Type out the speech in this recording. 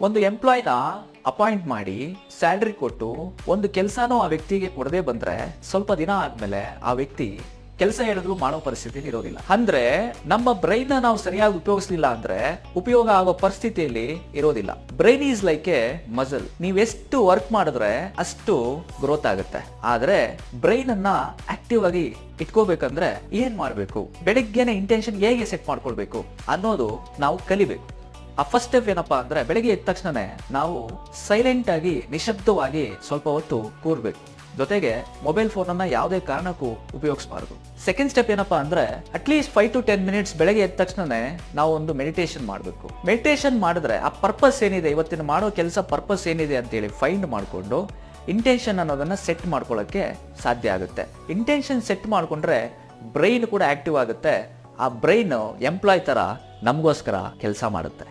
ಒಂದು ಎಂಪ್ಲಾಯ್ನ ಅಪಾಯಿಂಟ್ ಮಾಡಿ ಸ್ಯಾಲ್ರಿ ಕೊಟ್ಟು ಒಂದು ಕೆಲಸನೂ ಆ ವ್ಯಕ್ತಿಗೆ ಕೊಡದೆ ಬಂದ್ರೆ ಸ್ವಲ್ಪ ದಿನ ಆದ್ಮೇಲೆ ಆ ವ್ಯಕ್ತಿ ಕೆಲಸ ಹೇಳಿದ್ರು ಮಾಡೋ ಪರಿಸ್ಥಿತಿ ಇರೋದಿಲ್ಲ. ಅಂದ್ರೆ ನಮ್ಮ ಬ್ರೈನ್ ನಾವು ಸರಿಯಾಗಿ ಉಪಯೋಗಿಸಲಿಲ್ಲ ಅಂದ್ರೆ ಉಪಯೋಗ ಆಗೋ ಪರಿಸ್ಥಿತಿಯಲ್ಲಿ ಇರೋದಿಲ್ಲ. Brain is like a muscle. ನೀವೆಷ್ಟು ವರ್ಕ್ ಮಾಡಿದ್ರೆ ಅಷ್ಟು ಗ್ರೋತ್ ಆಗುತ್ತೆ. ಆದ್ರೆ ಬ್ರೈನ್ ಅನ್ನ ಆಕ್ಟಿವ್ ಆಗಿ ಇಟ್ಕೋಬೇಕಂದ್ರೆ ಏನ್ ಮಾಡ್ಬೇಕು, ಬೆಳಿಗ್ಗೆನೆ ಇಂಟೆನ್ಷನ್ ಹೇಗೆ ಸೆಟ್ ಮಾಡ್ಕೊಳ್ಬೇಕು ಅನ್ನೋದು ನಾವು ಕಲಿಬೇಕು. ಆ ಫಸ್ಟ್ ಸ್ಟೆಪ್ ಏನಪ್ಪಾ ಅಂದ್ರೆ ಬೆಳಗ್ಗೆ ಎದ್ದ ತಕ್ಷಣನೇ ನಾವು ಸೈಲೆಂಟ್ ಆಗಿ ನಿಶಬ್ದವಾಗಿ ಸ್ವಲ್ಪ ಹೊತ್ತು ಕೂರ್ಬೇಕು. ಜೊತೆಗೆ ಮೊಬೈಲ್ ಫೋನ್ ಅನ್ನ ಯಾವುದೇ ಕಾರಣಕ್ಕೂ ಉಪಯೋಗಿಸಬಾರದು. ಸೆಕೆಂಡ್ ಸ್ಟೆಪ್ ಏನಪ್ಪಾ ಅಂದ್ರೆ ಅಟ್ಲೀಸ್ಟ್ 5 to 10 ಮಿನಿಟ್ಸ್ ಬೆಳಗ್ಗೆ ಎದ್ದ ತಕ್ಷಣನೇ ನಾವು ಒಂದು ಮೆಡಿಟೇಷನ್ ಮಾಡಬೇಕು. ಮೆಡಿಟೇಷನ್ ಮಾಡಿದ್ರೆ ಆ ಪರ್ಪಸ್ ಏನಿದೆ, ಇವತ್ತಿನ ಮಾಡೋ ಕೆಲಸ ಪರ್ಪಸ್ ಏನಿದೆ ಅಂತೇಳಿ ಫೈಂಡ್ ಮಾಡಿಕೊಂಡು ಇಂಟೆನ್ಷನ್ ಅನ್ನೋದನ್ನ ಸೆಟ್ ಮಾಡ್ಕೊಳ್ಳೋಕ್ಕೆ ಸಾಧ್ಯ ಆಗುತ್ತೆ. ಇಂಟೆನ್ಷನ್ ಸೆಟ್ ಮಾಡ್ಕೊಂಡ್ರೆ ಬ್ರೈನ್ ಕೂಡ ಆಕ್ಟಿವ್ ಆಗುತ್ತೆ. ಆ ಬ್ರೈನ್ ಎಂಪ್ಲಾಯ್ ತರ ನಮಗೋಸ್ಕರ ಕೆಲಸ ಮಾಡುತ್ತೆ.